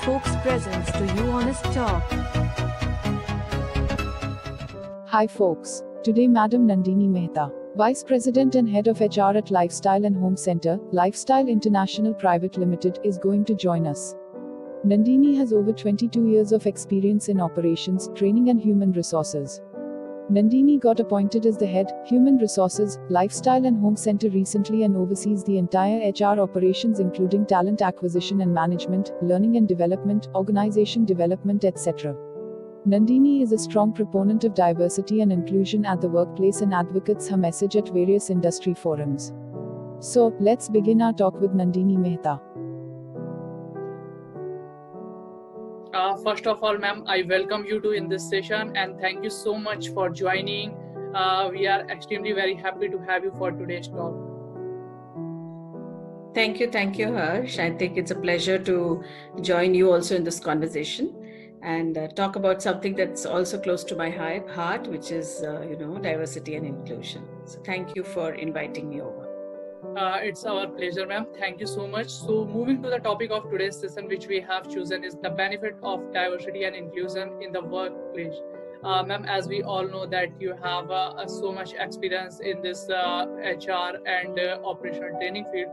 Folks presents to you Honest Talk. Hi folks, today Madam Nandini Mehta, Vice President and Head of HR at Lifestyle and Home Center, Lifestyle International Private Limited, is going to join us. Nandini has over 22 years of experience in operations, training and human resources. Nandini got appointed as the head, Human Resources, Lifestyle and Home Center recently and oversees the entire HR operations including talent acquisition and management, learning and development, organization development, etc. Nandini is a strong proponent of diversity and inclusion at the workplace and advocates her message at various industry forums. So, let's begin our talk with Nandini Mehta. First of all, ma'am, I welcome you to in this session and thank you so much for joining. We are extremely very happy to have you for today's talk. Thank you, Harsh. I think it's a pleasure to join you also in this conversation and talk about something that's also close to my heart, which is, diversity and inclusion. So thank you for inviting me over. It's our pleasure, ma'am. Thank you so much. So moving to the topic of today's session, which we have chosen is the benefit of diversity and inclusion in the workplace. Ma'am, as we all know that you have so much experience in this HR and operational training field.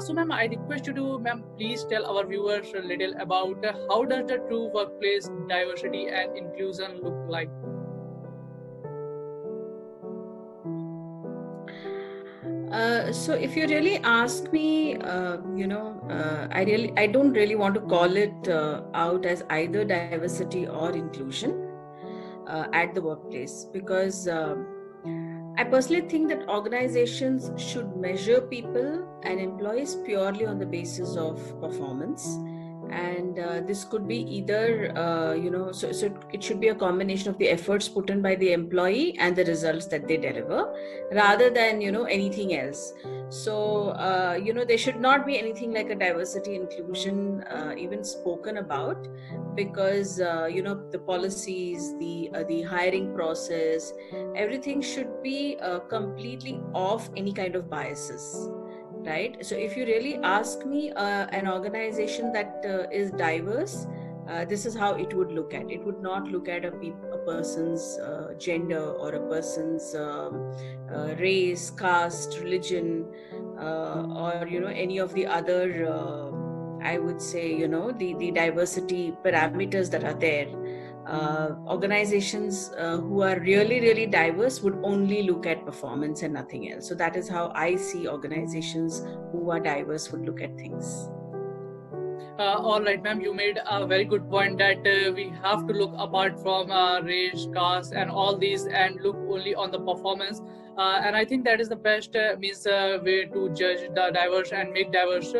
So ma'am, I request you to, ma'am, please tell our viewers a little about how does the true workplace diversity and inclusion look like? So if you really ask me, I don't really want to call it out as either diversity or inclusion at the workplace, because I personally think that organizations should measure people and employees purely on the basis of performance. And this could be either, so it should be a combination of the efforts put in by the employee and the results that they deliver, rather than, anything else. So, there should not be anything like a diversity inclusion even spoken about, because, the policies, the hiring process, everything should be completely off any kind of biases. Right. So if you really ask me, an organization that is diverse, this is how it would look at. It would not look at a person's gender or a person's race, caste, religion, or any of the other, I would say, the diversity parameters that are there. Organizations who are really, really diverse would only look at performance and nothing else. So that is how I see organizations who are diverse would look at things. All right, ma'am, you made a very good point that we have to look apart from race, caste and all these and look only on the performance. And I think that is the best way to judge the diverse and make diverse.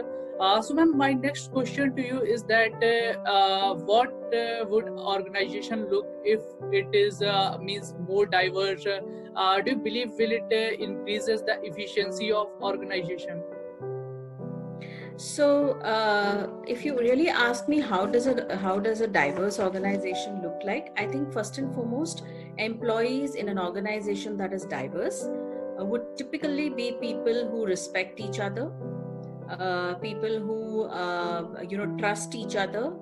So ma'am, my next question to you is that what would organization look if it is means more diverse? Do you believe will it increases the efficiency of organization? So if you really ask me how does a diverse organization look like, I think first and foremost, employees in an organization that is diverse would typically be people who respect each other, people who trust each other.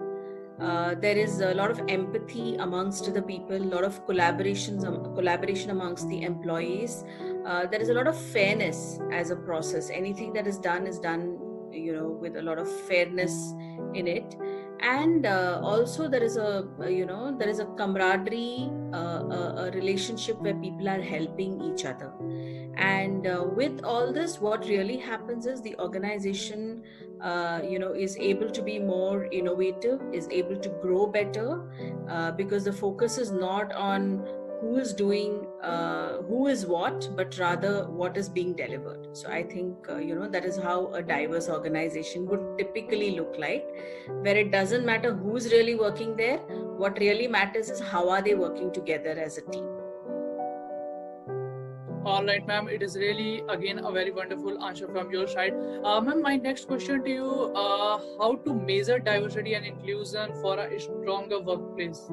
There is a lot of empathy amongst the people, a lot of collaboration amongst the employees. There is a lot of fairness as a process. Anything that is done with a lot of fairness in it. And also there is a camaraderie, a relationship where people are helping each other. And with all this, what really happens is the organization, is able to be more innovative, is able to grow better, because the focus is not on who is doing who is what, but rather what is being delivered. So I think, that is how a diverse organization would typically look like, where it doesn't matter who's really working there. What really matters is how are they working together as a team. All right, ma'am, it is really, again, a very wonderful answer from your side. Ma'am, my next question to you, how to measure diversity and inclusion for a stronger workplace?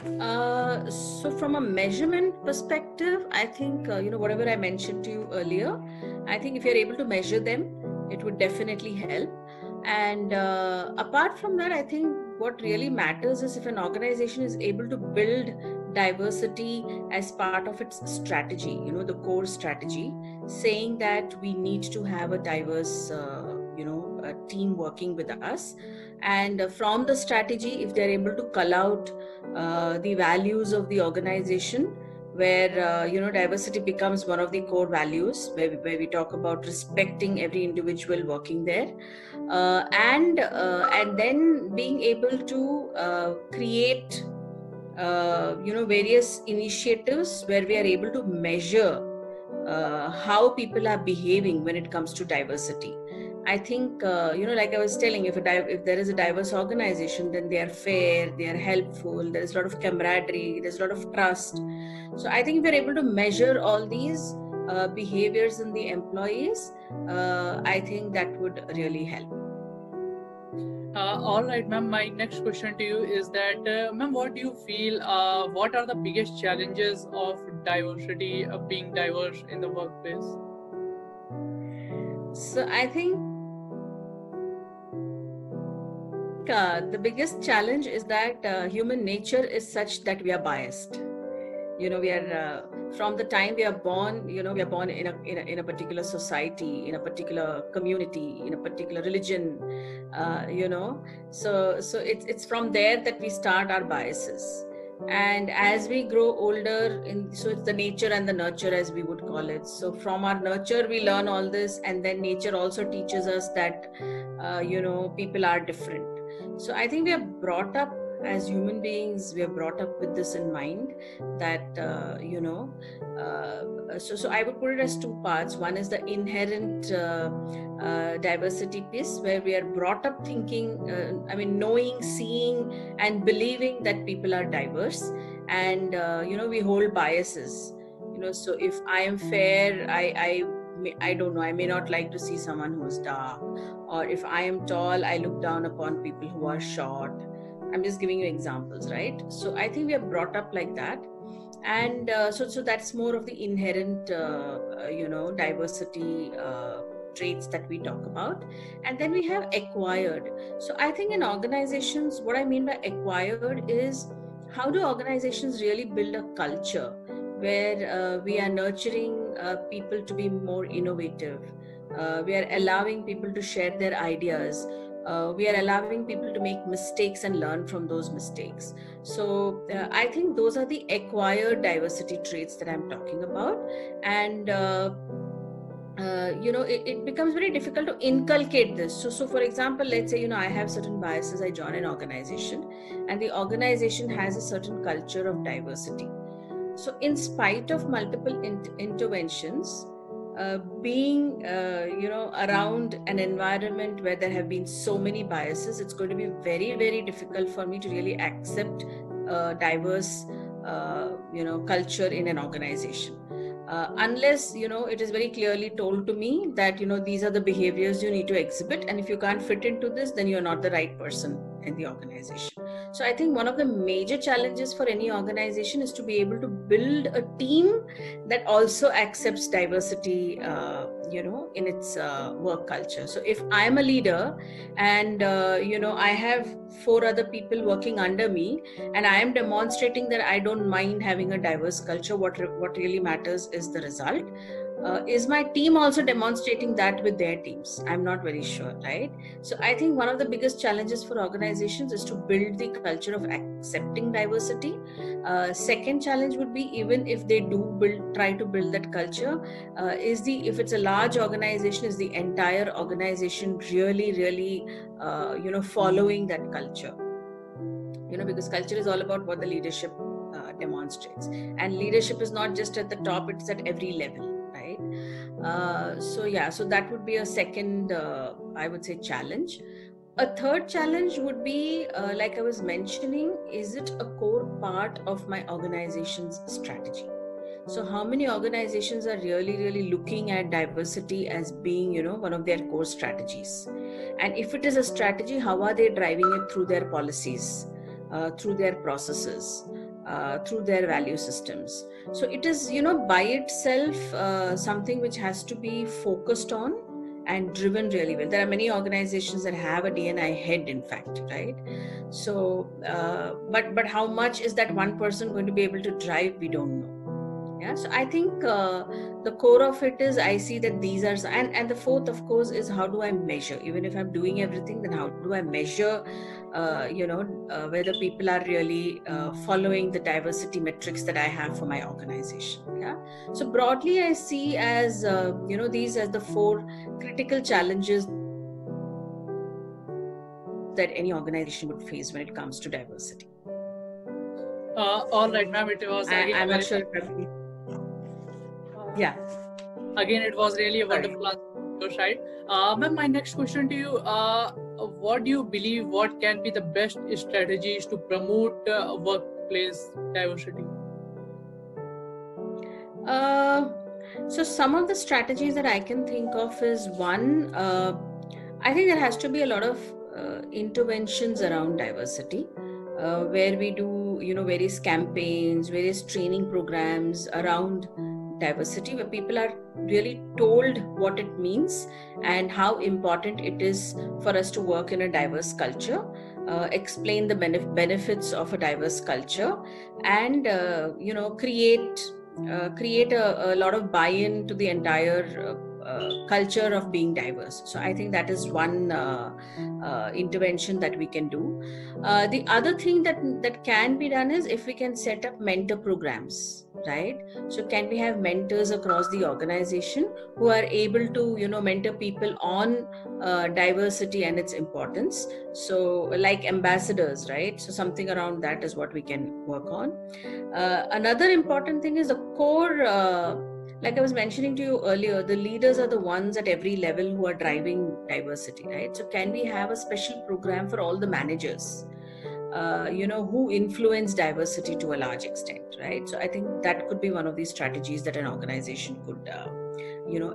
So from a measurement perspective, I think, whatever I mentioned to you earlier, I think if you're able to measure them, it would definitely help. And apart from that, I think what really matters is if an organization is able to build diversity as part of its strategy, the core strategy, saying that we need to have a diverse team working with us. And from the strategy, if they're able to cull out the values of the organization, where diversity becomes one of the core values, where we talk about respecting every individual working there, and then being able to create various initiatives where we are able to measure how people are behaving when it comes to diversity. I think like I was telling, if there is a diverse organization, then they are fair, they are helpful, there is a lot of camaraderie, there's a lot of trust. So I think if we're able to measure all these behaviors in the employees, I think that would really help. All right, ma'am. My next question to you is that, ma'am, what do you feel? What are the biggest challenges of diversity, of being diverse in the workplace? So I think the biggest challenge is that human nature is such that we are biased. We are from the time we are born. We are born in a particular society, in a particular community, in a particular religion. So it's from there that we start our biases. And as we grow older, so it's the nature and the nurture, as we would call it. So from our nurture, we learn all this, and then nature also teaches us that people are different. So I think we are brought up as human beings, we are brought up with this in mind, that so I would put it as two parts. One is the inherent diversity piece, where we are brought up thinking, knowing, seeing and believing that people are diverse, and we hold biases. So if I am fair, I don't know, I may not like to see someone who's dark, or if I am tall, I look down upon people who are short. I'm just giving you examples, right? So I think we are brought up like that. And so that's more of the inherent, diversity traits that we talk about. And then we have acquired. So I think in organizations, what I mean by acquired is, how do organizations really build a culture where we are nurturing people to be more innovative? We are allowing people to share their ideas. We are allowing people to make mistakes and learn from those mistakes. So I think those are the acquired diversity traits that I'm talking about. And it becomes very difficult to inculcate this. So for example, let's say I have certain biases. I join an organization, and the organization has a certain culture of diversity. So in spite of multiple interventions, being around an environment where there have been so many biases, it's going to be very, very difficult for me to really accept diverse culture in an organization, unless it is very clearly told to me that these are the behaviors you need to exhibit, and if you can't fit into this, then you're not the right person in the organization. So I think one of the major challenges for any organization is to be able to build a team that also accepts diversity in its work culture. So if I'm a leader and I have 4 other people working under me, and I am demonstrating that I don't mind having a diverse culture, what really matters is the result. Is my team also demonstrating that with their teams? I'm not very sure, right? So I think one of the biggest challenges for organizations is to build the culture of accepting diversity. Second challenge would be, even if they do try to build that culture, if it's a large organization, is the entire organization really following that culture? Because culture is all about what the leadership demonstrates, and leadership is not just at the top, it's at every level. So that would be a second, I would say, challenge. A third challenge would be, like I was mentioning, is it a core part of my organization's strategy? So how many organizations are really looking at diversity as being, one of their core strategies? And if it is a strategy, how are they driving it through their policies, through their processes, through their value systems? So it is, by itself, something which has to be focused on and driven really well. There are many organizations that have a D&I head, in fact, right? So, but how much is that one person going to be able to drive? We don't know. Yeah, so I think the core of it is I see that these are, and the fourth, of course, is how do I measure? Even if I'm doing everything, then how do I measure, whether people are really following the diversity metrics that I have for my organization? Yeah. So broadly, I see as these as the four critical challenges that any organization would face when it comes to diversity. All right, ma'am. It was again I'm not sure. Yeah. Again, it was really a wonderful answer from your side. Ma'am, my next question to you: what do you believe? What can be the best strategies to promote workplace diversity? So some of the strategies that I can think of is one. I think there has to be a lot of interventions around diversity, where we do various campaigns, various training programs around diversity, where people are really told what it means and how important it is for us to work in a diverse culture, explain the benefits of a diverse culture, and create a lot of buy-in to the entire culture of being diverse. So I think that is one intervention that we can do. The other thing that can be done is if we can set up mentor programs, right? So can we have mentors across the organization who are able to mentor people on diversity and its importance? So like ambassadors, right? So something around that is what we can work on. Another important thing is the core. Like I was mentioning to you earlier, the leaders are the ones at every level who are driving diversity, right? So can we have a special program for all the managers, who influence diversity to a large extent, right? So I think that could be one of these strategies that an organization could,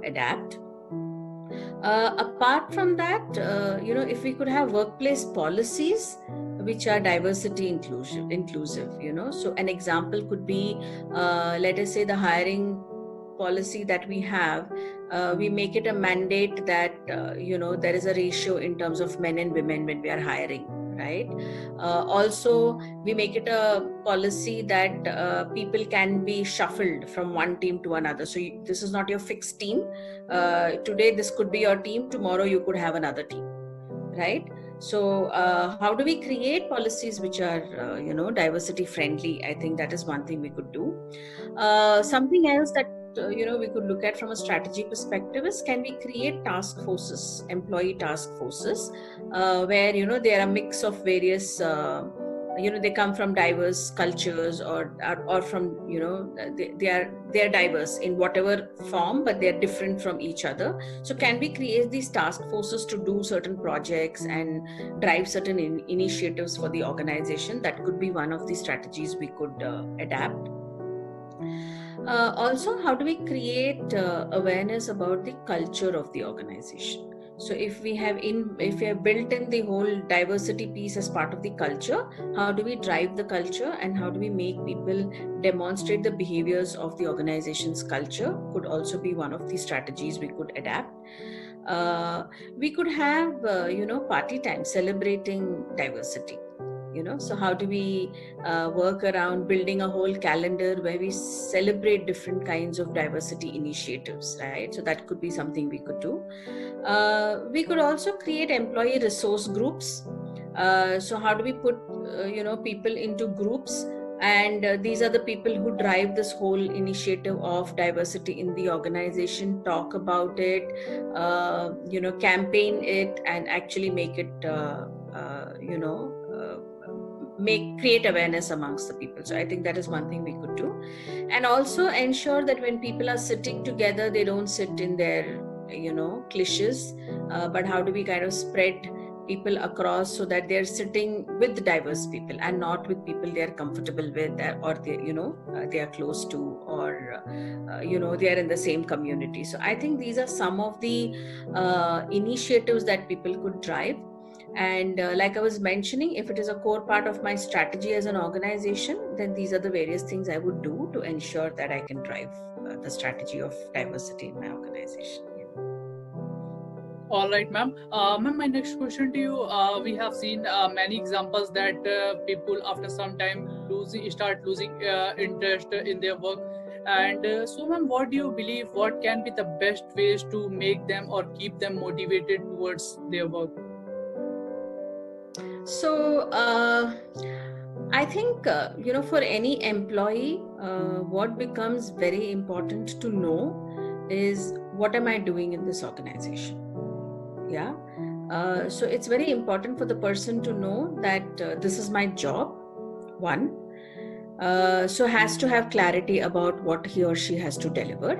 adapt. Apart from that, if we could have workplace policies which are diversity inclusive, so an example could be, let us say the hiring policy that we have, we make it a mandate that there is a ratio in terms of men and women when we are hiring, right? Also, we make it a policy that people can be shuffled from one team to another. So this is not your fixed team. Today this could be your team, tomorrow you could have another team, right? So how do we create policies which are diversity friendly? I think that is one thing we could do. Something else that we could look at from a strategy perspective is, can we create task forces, employee task forces, where they are a mix of various they come from diverse cultures or from they are diverse in whatever form, but they are different from each other. So can we create these task forces to do certain projects and drive certain initiatives for the organization? That could be one of the strategies we could adapt. Also, how do we create awareness about the culture of the organization? So if we have built in the whole diversity piece as part of the culture, how do we drive the culture and how do we make people demonstrate the behaviors of the organization's culture? Could also be one of the strategies we could adapt. We could have party time celebrating diversity. So how do we work around building a whole calendar where we celebrate different kinds of diversity initiatives, right? So that could be something we could do. We could also create employee resource groups. So how do we put people into groups, and these are the people who drive this whole initiative of diversity in the organization, talk about it, campaign it, and actually make it create awareness amongst the people. So I think that is one thing we could do. And also ensure that when people are sitting together, they don't sit in their cliches, but how do we kind of spread people across so that they're sitting with diverse people and not with people they are comfortable with, or they are close to, or they are in the same community. So I think these are some of the initiatives that people could drive. And like I was mentioning, if it is a core part of my strategy as an organization, then these are the various things I would do to ensure that I can drive the strategy of diversity in my organization. All right, ma'am. Ma'am, my next question to you. We have seen many examples that people after some time start losing interest in their work. And so, ma'am, what do you believe? What can be the best ways to make them or keep them motivated towards their work? So, I think, for any employee, what becomes very important to know is what am I doing in this organization? Yeah. So it's very important for the person to know that this is my job, one. So has to have clarity about what he or she has to deliver.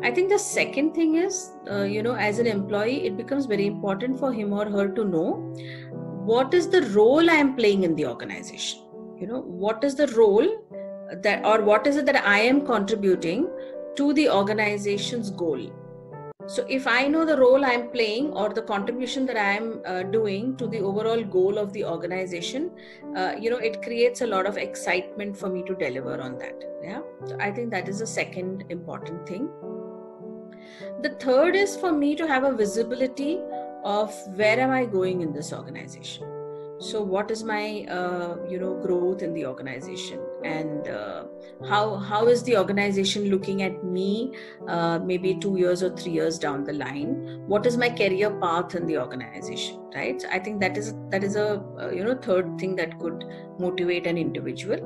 I think the second thing is, as an employee, it becomes very important for him or her to know what is the role I am playing in the organization. What is the role that, or what is it that I am contributing to the organization's goal. So if I know the role I'm playing or the contribution that I am doing to the overall goal of the organization, it creates a lot of excitement for me to deliver on that. Yeah. So I think that is the second important thing. The third is for me to have a visibility of where am I going in this organization. So what is my growth in the organization, and how is the organization looking at me maybe 2 years or 3 years down the line? What is my career path in the organization, right? So I think that is a third thing that could motivate an individual.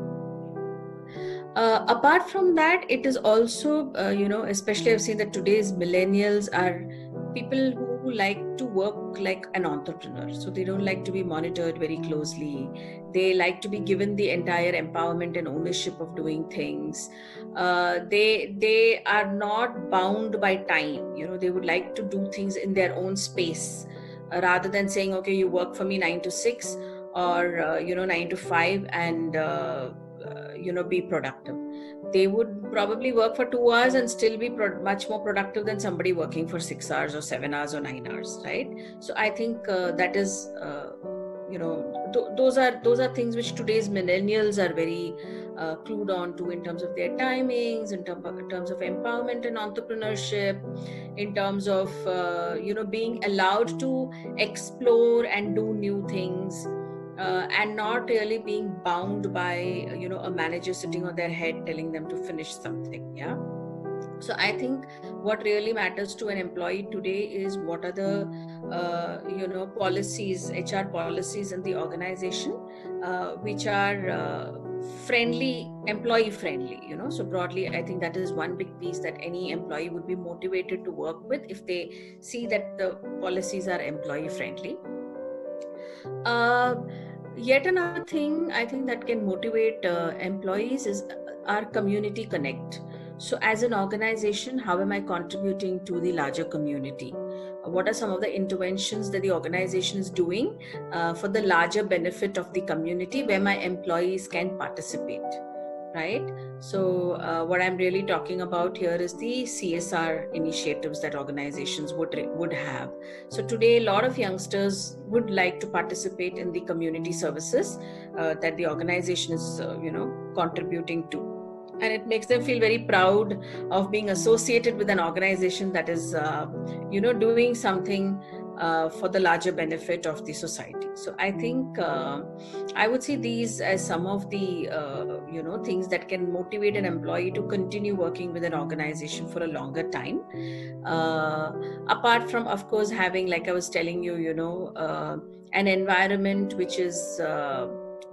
Apart from that, it is also especially I've seen that today's millennials are people who like to work like an entrepreneur. So they don't like to be monitored very closely. They like to be given the entire empowerment and ownership of doing things. They are not bound by time. They would like to do things in their own space rather than saying, okay, you work for me 9 to 6 or 9 to 5 and be productive. They would probably work for 2 hours and still be much more productive than somebody working for 6 hours or 7 hours or 9 hours, right? So I think that is those are things which today's millennials are very clued on to in terms of their timings, in terms of empowerment and entrepreneurship, in terms of being allowed to explore and do new things. And not really being bound by a manager sitting on their head telling them to finish something. Yeah. So I think what really matters to an employee today is what are the policies, HR policies in the organization which are employee friendly. So broadly, I think that is one big piece that any employee would be motivated to work with if they see that the policies are employee friendly. Yet another thing I think that can motivate employees is our community connect. So as an organization, how am I contributing to the larger community? What are some of the interventions that the organization is doing for the larger benefit of the community where my employees can participate? Right? So what I'm really talking about here is the CSR initiatives that organizations would have. So today, a lot of youngsters would like to participate in the community services that the organization is, contributing to. And it makes them feel very proud of being associated with an organization that is, doing something for the larger benefit of the society. So I think I would see these as some of the things that can motivate an employee to continue working with an organization for a longer time. Apart from, of course, having, like I was telling you, an environment which is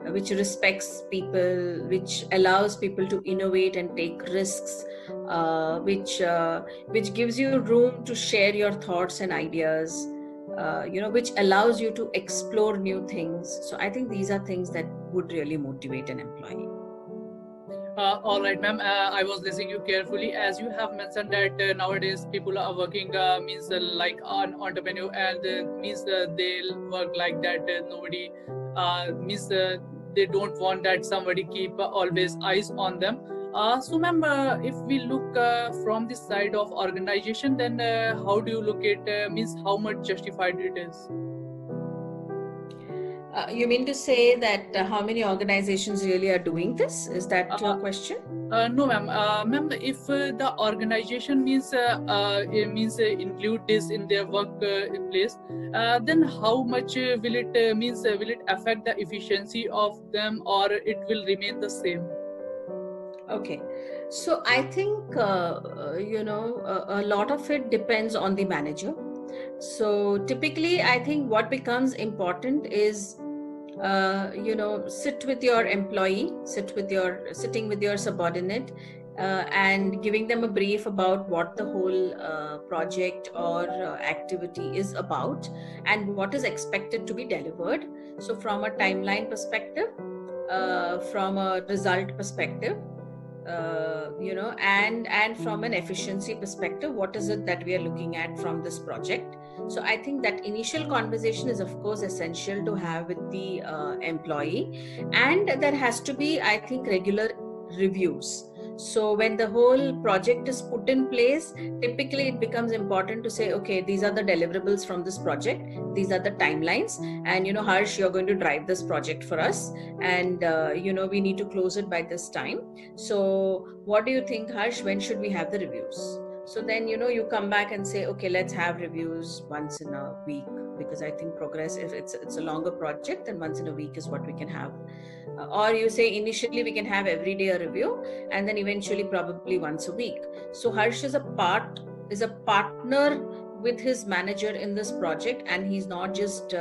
which respects people, which allows people to innovate and take risks, which gives you room to share your thoughts and ideas. Which allows you to explore new things. So I think these are things that would really motivate an employee. All right, ma'am. I was listening you carefully as you have mentioned that nowadays people are working like an entrepreneur and means they'll work like that. Nobody means they don't want that somebody keep always eyes on them. So ma'am, if we look from this side of organization, then how do you look at means how much justified it is? You mean to say that how many organizations really are doing this? Is that your question? No, ma'am. Ma'am, if the organization include this in their work place, then how much will it will it affect the efficiency of them, or it will remain the same? Okay, so I think a lot of it depends on the manager. So typically, I think what becomes important is sit with your employee, sitting with your subordinate, and giving them a brief about what the whole project or activity is about and what is expected to be delivered. So from a timeline perspective, from a result perspective, and from an efficiency perspective, what is it that we are looking at from this project. So I think that initial conversation is of course essential to have with the employee, and there has to be, I think, regular reviews. So when the whole project is put in place, typically it becomes important to say, okay, these are the deliverables from this project, these are the timelines, and Harsh, you're going to drive this project for us, and we need to close it by this time. So what do you think, Harsh, when should we have the reviews? So then you come back and say, okay, let's have reviews once in a week, because I think progress, if it's a longer project, then once in a week is what we can have. Or you say initially we can have every day a review, and then eventually probably once a week. So Harsh is a partner with his manager in this project, and he's not just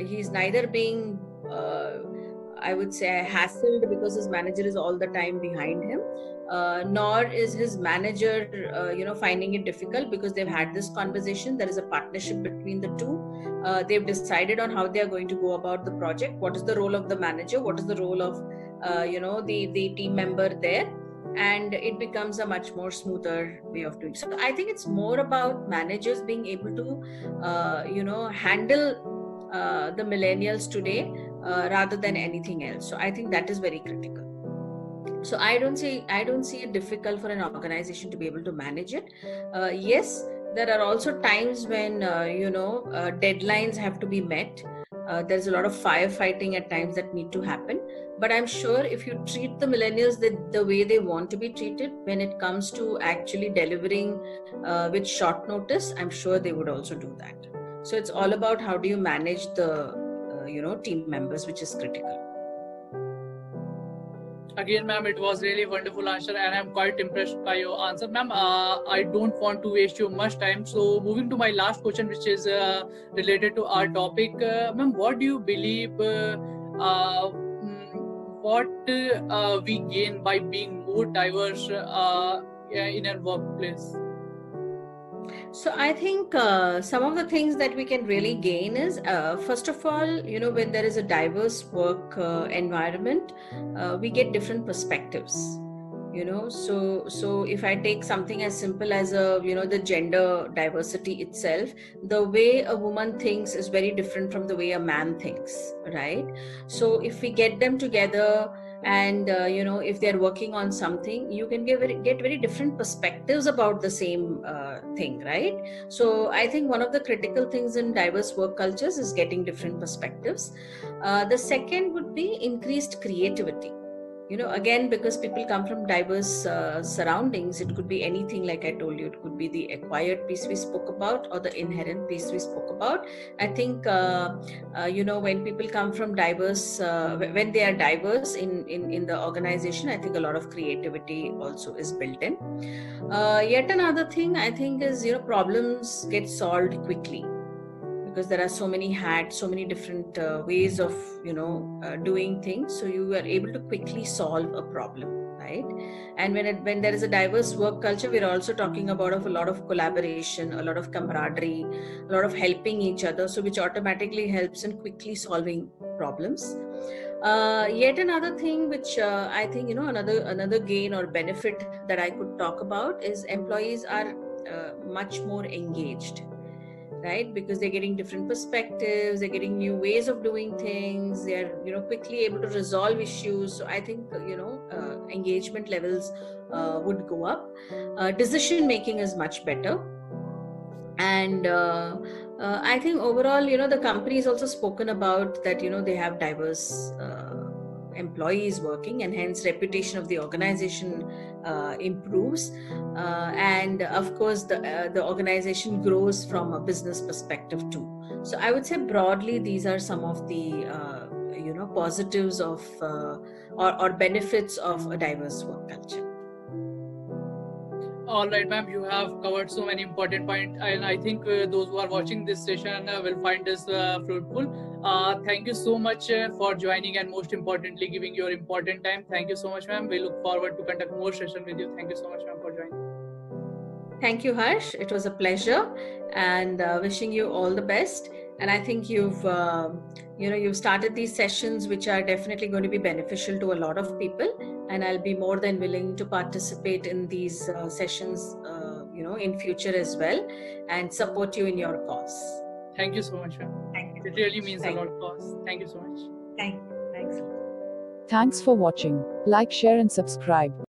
he's neither being I would say hassled because his manager is all the time behind him, nor is his manager finding it difficult because they've had this conversation. There is a partnership between the two. They've decided on how they are going to go about the project, what is the role of the manager, what is the role of the team member there, and it becomes a much more smoother way of doing. So I think it's more about managers being able to handle the millennials today rather than anything else. So I think that is very critical. So I don't see it difficult for an organization to be able to manage it. Yes, there are also times when deadlines have to be met. There's a lot of firefighting at times that need to happen. But I'm sure if you treat the millennials the way they want to be treated when it comes to actually delivering with short notice, I'm sure they would also do that. So it's all about how do you manage the team members, which is critical. Again, ma'am, it was really wonderful answer, and I'm quite impressed by your answer, ma'am. I don't want to waste you much time. So moving to my last question, which is related to our topic, ma'am, what do you believe what we gain by being more diverse in a workplace? So I think some of the things that we can really gain is, first of all, when there is a diverse work environment, we get different perspectives. So if I take something as simple as the gender diversity itself, the way a woman thinks is very different from the way a man thinks, right? So if we get them together, and if they're working on something, you can get very different perspectives about the same thing, right? So I think one of the critical things in diverse work cultures is getting different perspectives. The second would be increased creativity. Again, because people come from diverse surroundings, it could be anything, like I told you, it could be the acquired piece we spoke about or the inherent piece we spoke about. I think, when people come from diverse, when they are diverse in the organization, I think a lot of creativity also is built in. Yet another thing I think is, problems get solved quickly, because there are so many hats, so many different ways of doing things, so you are able to quickly solve a problem, right? And when there is a diverse work culture, we're also talking about a lot of collaboration, a lot of camaraderie, a lot of helping each other, so which automatically helps in quickly solving problems. Yet another thing which I think another gain or benefit that I could talk about is employees are much more engaged, right? Because they're getting different perspectives, they're getting new ways of doing things, they're quickly able to resolve issues. So I think engagement levels would go up. Decision making is much better, And I think overall, the company has also spoken about that, they have diverse employees working, and hence reputation of the organization improves. And of course, the organization grows from a business perspective too. So I would say broadly, these are some of the positives of or benefits of a diverse work culture. All right, ma'am, you have covered so many important points, and I think those who are watching this session will find this fruitful. Thank you so much for joining, and most importantly, giving your important time. Thank you so much, ma'am. We look forward to conduct more session with you. Thank you so much, ma'am, for joining. Thank you, Harsh. It was a pleasure, and wishing you all the best. And I think you've started these sessions, which are definitely going to be beneficial to a lot of people. And I'll be more than willing to participate in these sessions, in future as well, and support you in your cause. Thank you so much, ma'am. Thank you. It really means a lot to us. Thank you so much. Thank you. Thanks. Thanks for watching. Like, share, and subscribe.